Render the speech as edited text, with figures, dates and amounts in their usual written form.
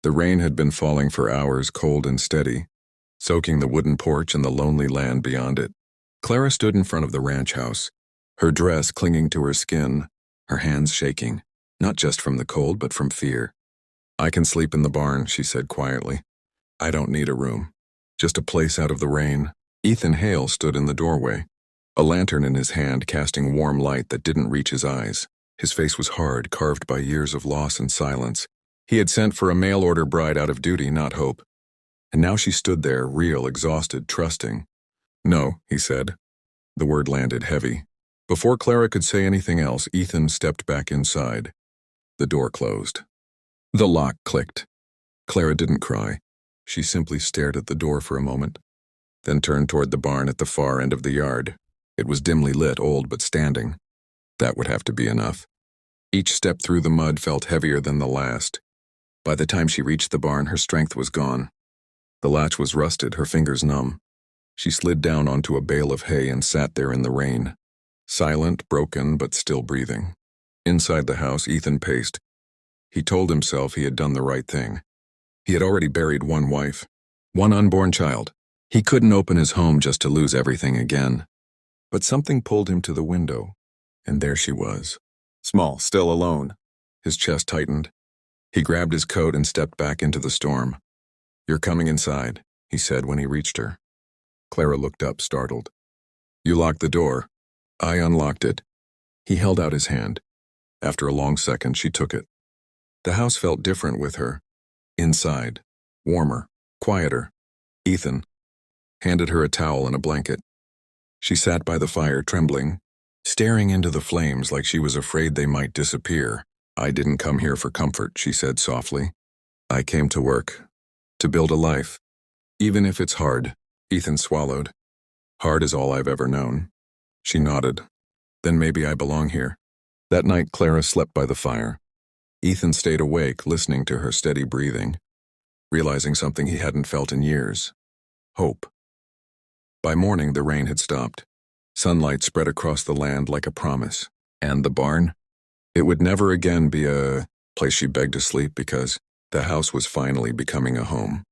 The rain had been falling for hours, cold and steady, soaking the wooden porch and the lonely land beyond it. Clara stood in front of the ranch house, her dress clinging to her skin, her hands shaking, not just from the cold but from fear. "I can sleep in the barn," she said quietly. "I don't need a room. Just a place out of the rain." Ethan Hale stood in the doorway, a lantern in his hand casting warm light that didn't reach his eyes. His face was hard, carved by years of loss and silence. He had sent for a mail-order bride out of duty, not hope. And now she stood there, real, exhausted, trusting. "No," he said. The word landed heavy. Before Clara could say anything else, Ethan stepped back inside. The door closed. The lock clicked. Clara didn't cry. She simply stared at the door for a moment, then turned toward the barn at the far end of the yard. It was dimly lit, old but standing. That would have to be enough. Each step through the mud felt heavier than the last. By the time she reached the barn, her strength was gone. The latch was rusted, her fingers numb. She slid down onto a bale of hay and sat there in the rain, silent, broken, but still breathing. Inside the house, Ethan paced. He told himself he had done the right thing. He had already buried one wife, one unborn child. He couldn't open his home just to lose everything again. But something pulled him to the window, and there she was. Small, still alone. His chest tightened. He grabbed his coat and stepped back into the storm. "You're coming inside," he said when he reached her. Clara looked up, startled. "You locked the door." "I unlocked it." He held out his hand. After a long second, she took it. The house felt different with her. Inside. Warmer. Quieter. Ethan handed her a towel and a blanket. She sat by the fire, trembling, staring into the flames like she was afraid they might disappear. "I didn't come here for comfort," she said softly. "I came to work. To build a life. Even if it's hard." Ethan swallowed. "Hard is all I've ever known." She nodded. "Then maybe I belong here." That night, Clara slept by the fire. Ethan stayed awake, listening to her steady breathing, realizing something he hadn't felt in years. Hope. By morning, the rain had stopped. Sunlight spread across the land like a promise. And the barn? It would never again be a place she begged to sleep because the house was finally becoming a home.